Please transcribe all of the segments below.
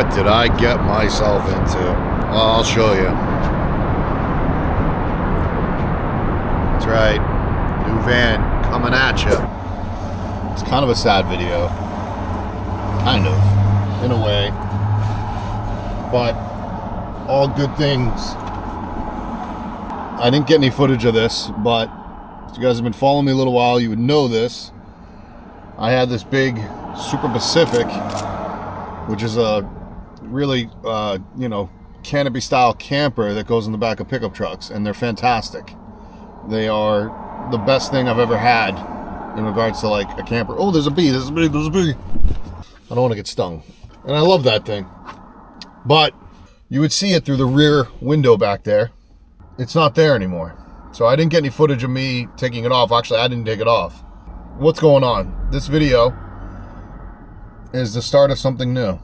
What did I get myself into? Well, I'll show you. That's right. New van coming at you. It's kind of a sad video. Kind of. In a way. But all good things. I didn't get any footage of this, but if you guys have been following me a little while, you would know this. I had this big Super Pacific, which is a really, canopy style camper that goes in the back of pickup trucks, and they're fantastic. They are the best thing I've ever had in regards to like a camper. Oh, there's a bee, there's a bee, there's a bee. I don't want to get stung. And I love that thing. But you would see it through the rear window back there. It's not there anymore. So I didn't get any footage of me taking it off. Actually, I didn't take it off. What's going on? This video is the start of something new.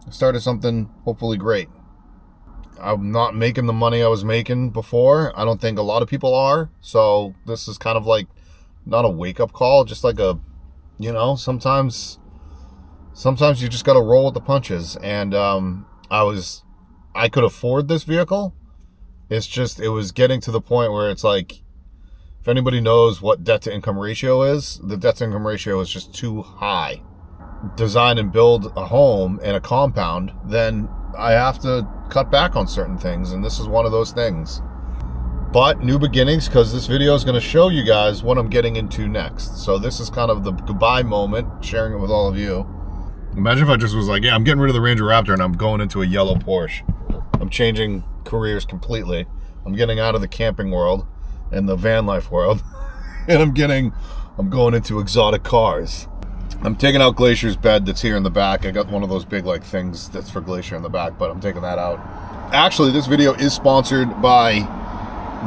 The start of something hopefully great. I'm not making the money I was making before. I don't think a lot of people are. So this is kind of like not a wake-up call, just like a, sometimes you just got to roll with the punches. And I could afford this vehicle. It's just, it was getting to the point where it's like, if anybody knows what debt to income ratio is, the debt to income ratio is just too high. Design and build a home and a compound, then I have to cut back on certain things, and this is one of those things. But new beginnings, because this video is going to show you guys what I'm getting into next. So this is kind of the goodbye moment, sharing it with all of you. Imagine if I just was like, yeah, I'm getting rid of the Ranger Raptor and I'm going into a yellow Porsche. I'm changing careers completely. I'm getting out of the camping world and the van life world, and I'm going into exotic cars. I'm taking out Glacier's bed that's here in the back. I got one of those big like things that's for Glacier in the back, but I'm taking that out. Actually, this video is sponsored by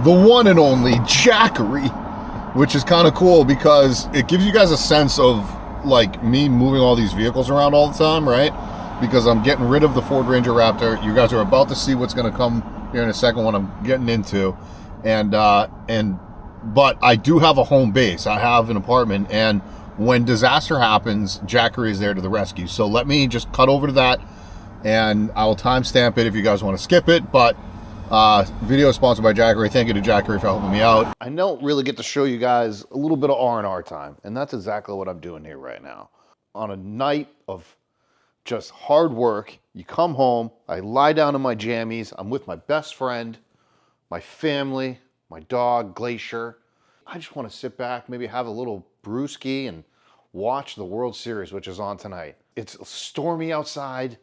the one and only Jackery, which is kind of cool because it gives you guys a sense of like me moving all these vehicles around all the time, right? Because I'm getting rid of the Ford Ranger Raptor. You guys are about to see what's going to come here in a second, what I'm getting into. But I do have a home base. I have an apartment, and when disaster happens, Jackery is there to the rescue. So let me just cut over to that, and I will timestamp it if you guys want to skip it. But video is sponsored by Jackery. Thank you to Jackery for helping me out. I don't really get to show you guys a little bit of R&R time, and that's exactly what I'm doing here right now. On a night of just hard work, you come home, I lie down in my jammies, I'm with my best friend, my family, my dog, Glacier. I just want to sit back, maybe have a little brewski and watch the World Series, which is on tonight. It's stormy outside.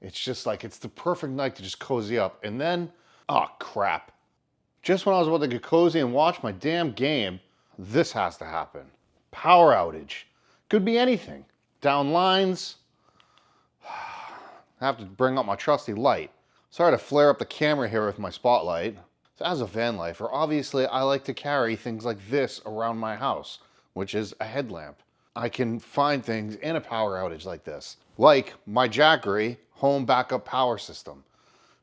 It's just like, it's the perfect night to just cozy up. And then, oh crap. Just when I was about to get cozy and watch my damn game, this has to happen. Power outage. Could be anything. Down lines. I have to bring up my trusty light. Sorry to flare up the camera here with my spotlight. So as a van lifer, obviously I like to carry things like this around my house, which is a headlamp. I can find things in a power outage like this, like my Jackery home backup power system.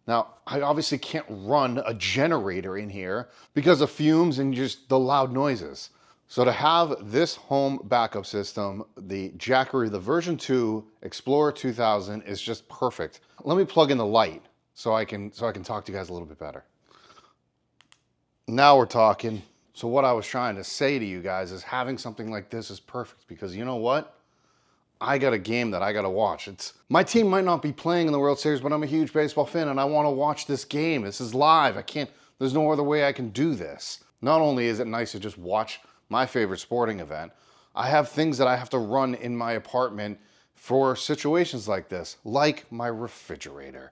Now, I obviously can't run a generator in here because of fumes and just the loud noises. So to have this home backup system, the Jackery, the version 2 Explorer 2000 is just perfect. Let me plug in the light so I can talk to you guys a little bit better. Now we're talking. So what I was trying to say to you guys is having something like this is perfect because you know what? I got a game that I got to watch. My team might not be playing in the World Series, but I'm a huge baseball fan and I want to watch this game. This is live. There's no other way I can do this. Not only is it nice to just watch my favorite sporting event, I have things that I have to run in my apartment for situations like this, like my refrigerator.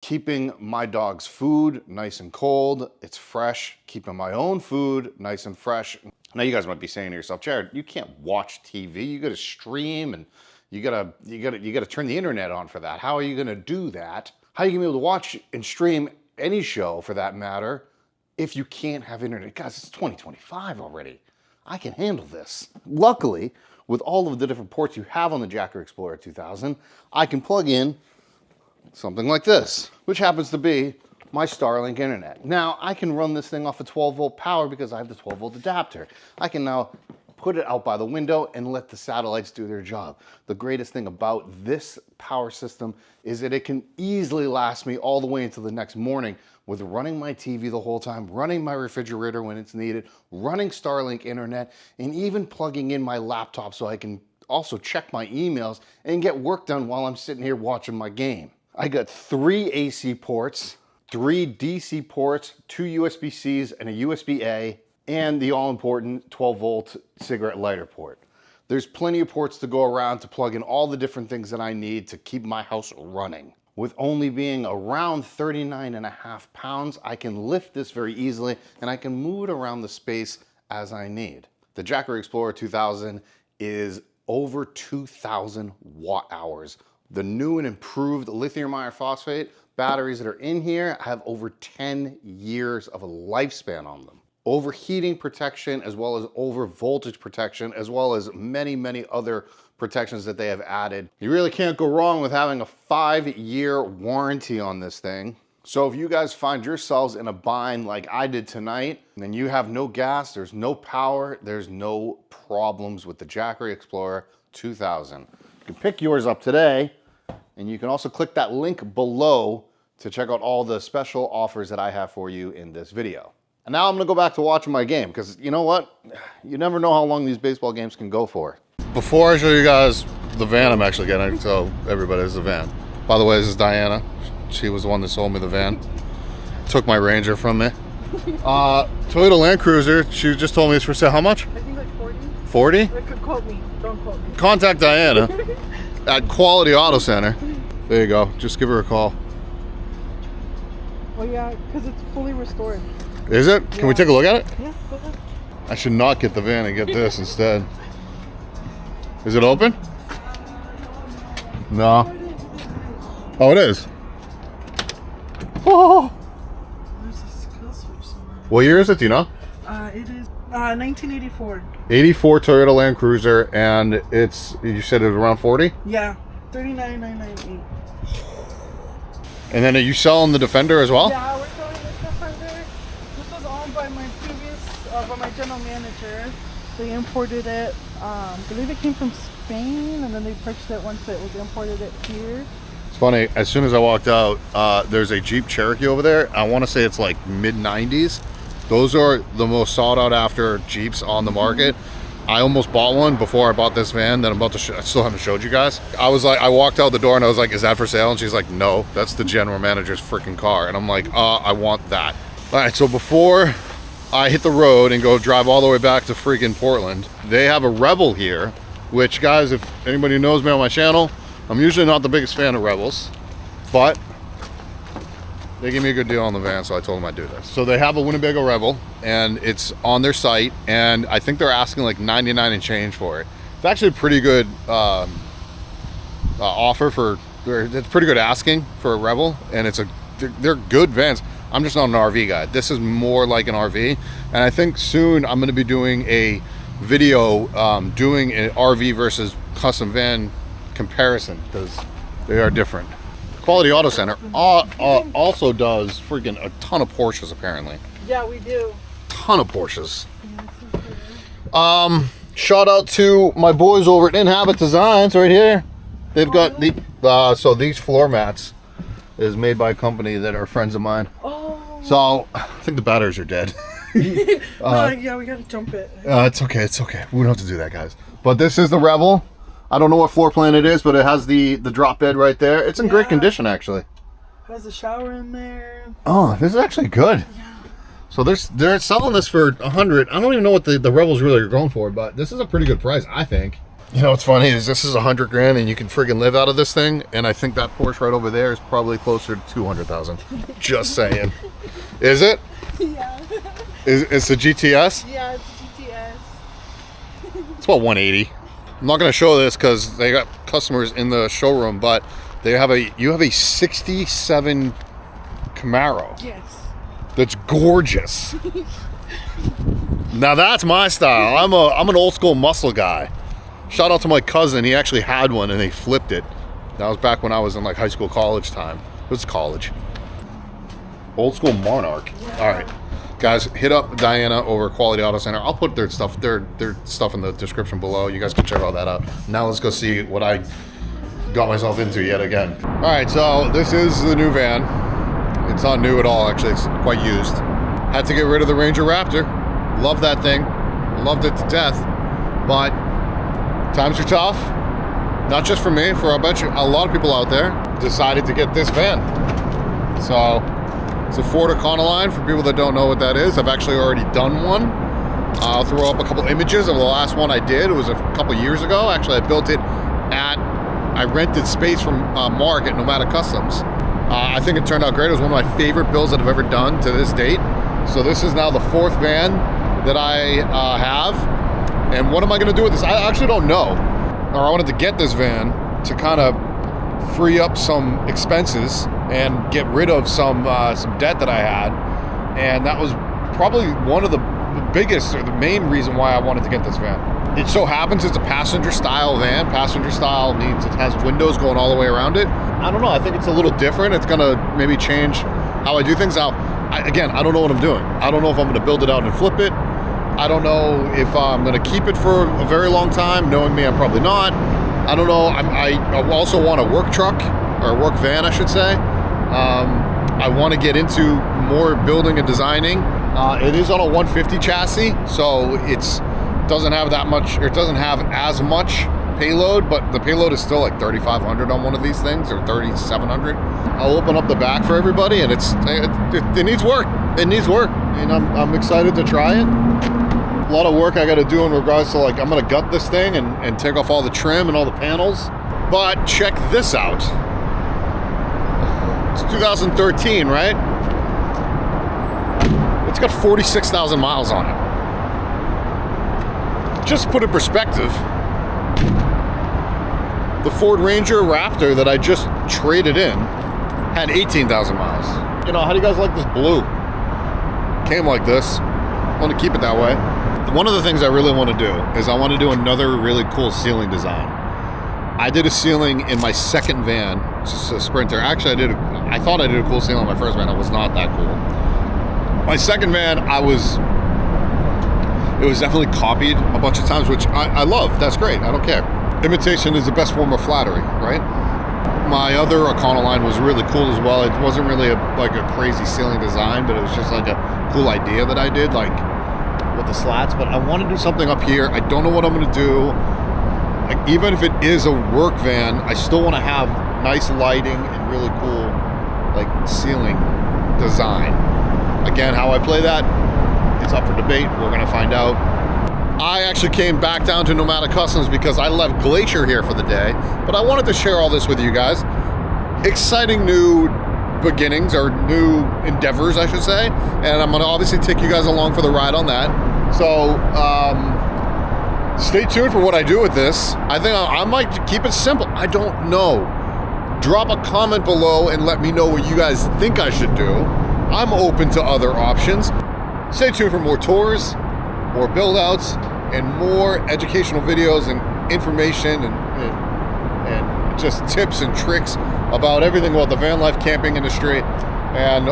Keeping my dog's food nice and cold, it's fresh. Keeping my own food nice and fresh. Now you guys might be saying to yourself, Jared, you can't watch TV. You got to stream and you got to turn the internet on for that. How are you going to do that? How are you going to be able to watch and stream any show for that matter if you can't have internet? Guys, it's 2025 already. I can handle this. Luckily, with all of the different ports you have on the Jackery Explorer 2000, I can plug in something like this, which happens to be my Starlink internet. Now, I can run this thing off a 12-volt power because I have the 12-volt adapter. I can now put it out by the window, and let the satellites do their job. The greatest thing about this power system is that it can easily last me all the way until the next morning with running my TV the whole time, running my refrigerator when it's needed, running Starlink internet, and even plugging in my laptop so I can also check my emails and get work done while I'm sitting here watching my game. I got 3 AC ports, 3 DC ports, 2 USB-Cs and a USB-A, and the all-important 12-volt cigarette lighter port. There's plenty of ports to go around to plug in all the different things that I need to keep my house running. With only being around 39.5 pounds, I can lift this very easily and I can move it around the space as I need. The Jackery Explorer 2000 is over 2,000 watt hours. The new and improved lithium iron phosphate batteries that are in here have over 10 years of a lifespan on them. Overheating protection, as well as over voltage protection, as well as many, many other protections that they have added. You really can't go wrong with having a 5-year warranty on this thing. So if you guys find yourselves in a bind like I did tonight, then you have no gas, there's no power, there's no problems with the Jackery Explorer 2000. You can pick yours up today, and you can also click that link below to check out all the special offers that I have for you in this video. And now I'm gonna go back to watching my game, because you know what? You never know how long these baseball games can go for. Before I show you guys the van I'm actually getting, I can tell everybody this is the van. By the way, this is Diana. She was the one that sold me the van. Took my Ranger from me. Toyota Land Cruiser, she just told me it's for sale. How much? I think like 40. 40? Could quote me, don't quote me. Contact Diana at Quality Auto Center. There you go, just give her a call. Well, yeah, because it's fully restored. Is it? Can we take a look at it? Yeah, go ahead. I should not get the van and get this instead. Is it open? No. Oh, it is. Oh. There's a skill switch somewhere. What year is it? Do you know? It is 1984. 84 Toyota Land Cruiser, and it's, you said it was around 40? Yeah, 39,998. And then are you selling the Defender as well? Yeah, we're selling this Defender. This was owned by my by my general manager. They imported it. I believe it came from Spain, and then they purchased it once it was imported it here. It's funny, as soon as I walked out, there's a Jeep Cherokee over there. I want to say it's like mid-90s. Those are the most sought out after Jeeps on the market. I almost bought one before I bought this van that I'm about to I still haven't showed you guys. I was like, I walked out the door and I was like, is that for sale? And she's like, no, that's the general manager's freaking car. And I'm like, I want that. All right, so before I hit the road and go drive all the way back to freaking Portland, they have a Rebel here, which, guys, if anybody knows me on my channel, I'm usually not the biggest fan of Rebels, but they gave me a good deal on the van, so I told them I'd do this. So they have a Winnebago Rebel, and it's on their site, and I think they're asking like 99 and change for it. It's actually a pretty good offer for, it's pretty good asking for a Rebel, and they're good vans. I'm just not an RV guy. This is more like an RV, and I think soon I'm gonna be doing a video doing an RV versus custom van comparison, because they are different. Quality Auto Center also does freaking a ton of Porsches, apparently. Yeah, we do. Ton of Porsches. Shout out to my boys over at Inhabit Designs right here. They've got the so these floor mats is made by a company that are friends of mine. Oh. So I think the batteries are dead. Yeah, we gotta jump it. It's okay, it's okay. We don't have to do that, guys. But this is the Rebel. I don't know what floor plan it is, but it has the drop bed right there. It's in great condition, actually. Has a shower in there. Oh, this is actually good. Yeah. So they're selling this for 100. I don't even know what the Rebels really are going for, but this is a pretty good price, I think. You know what's funny is this is 100 grand and you can friggin' live out of this thing, and I think that Porsche right over there is probably closer to 200,000. Just saying. Is it? Yeah. It's the GTS? Yeah, it's GTS. It's about 180. I'm not going to show this because they got customers in the showroom, but you have a 67 Camaro. Yes. That's gorgeous. Now that's my style. I'm an old school muscle guy. Shout out to my cousin. He actually had one and they flipped it. That was back when I was in like high school, college time. It was college. Old school Monarch. Yeah. All right. Guys, hit up Diana over at Quality Auto Center. I'll put their stuff in the description below. You guys can check all that out. Now let's go see what I got myself into yet again. All right, so this is the new van. It's not new at all, actually. It's quite used. Had to get rid of the Ranger Raptor. Love that thing. Loved it to death. But times are tough. Not just for me, for I bet you a lot of people out there decided to get this van. So it's a Ford Econoline. For people that don't know what that is, I've actually already done one. I'll throw up a couple images of the last one I did. It was a couple years ago. Actually, I built it I rented space from Mark at Nomadic Customs. I think it turned out great. It was one of my favorite builds that I've ever done to this date. So this is now the 4th van that I have. And what am I gonna do with this? I actually don't know. Or I wanted to get this van to kind of free up some expenses and get rid of some debt that I had. And that was probably one of the biggest or the main reason why I wanted to get this van. It so happens it's a passenger style van. Passenger style means it has windows going all the way around it. I don't know, I think it's a little different. It's gonna maybe change how I do things. Now, again, I don't know what I'm doing. I don't know if I'm gonna build it out and flip it. I don't know if I'm gonna keep it for a very long time. Knowing me, I'm probably not. I don't know, I also want a work truck, or a work van, I should say. I wanna get into more building and designing. It is on a 150 chassis, so it doesn't have that much, or it doesn't have as much payload, but the payload is still like 3,500 on one of these things, or 3,700. I'll open up the back for everybody, and it needs work. It needs work, and I'm excited to try it. A lot of work I got to do in regards to, like, I'm gonna gut this thing and take off all the trim and all the panels. But check this out. It's 2013, right? It's got 46,000 miles on it. Just to put in perspective, the Ford Ranger Raptor that I just traded in had 18,000 miles. You know, how do you guys like this blue? Came like this. I want to keep it that way. One of the things I really want to do is I want to do another really cool ceiling design. I did a ceiling in my second van, just a Sprinter. Actually, I thought I did a cool ceiling in my first van. It was not that cool. My second van, it was definitely copied a bunch of times, which I love. That's great. I don't care. Imitation is the best form of flattery, right? My other Econoline was really cool as well. It wasn't really like a crazy ceiling design, but it was just like a cool idea that I did, like with the slats. But I want to do something up here. I don't know what I'm going to do. Like, even if it is a work van, I still want to have nice lighting and really cool, like, ceiling design. Again, how I play that, it's up for debate. We're gonna find out. I actually came back down to Nomadic Customs because I left Glacier here for the day, but I wanted to share all this with you guys. Exciting new beginnings, or new endeavors, I should say, and I'm gonna obviously take you guys along for the ride on that. So stay tuned for what I do with this. I think I might keep it simple. I don't know. Drop a comment below and let me know what you guys think I should do. I'm open to other options. Stay tuned for more tours, more build outs, and more educational videos and information and just tips and tricks about everything about the van life camping industry and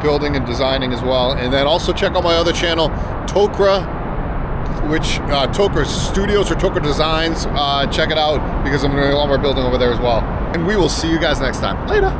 building and designing as well. And then also check out my other channel, Tocra, Tocra Studios or Tocra Designs. Check it out because I'm doing a lot more building over there as well. And we will see you guys next time. Later.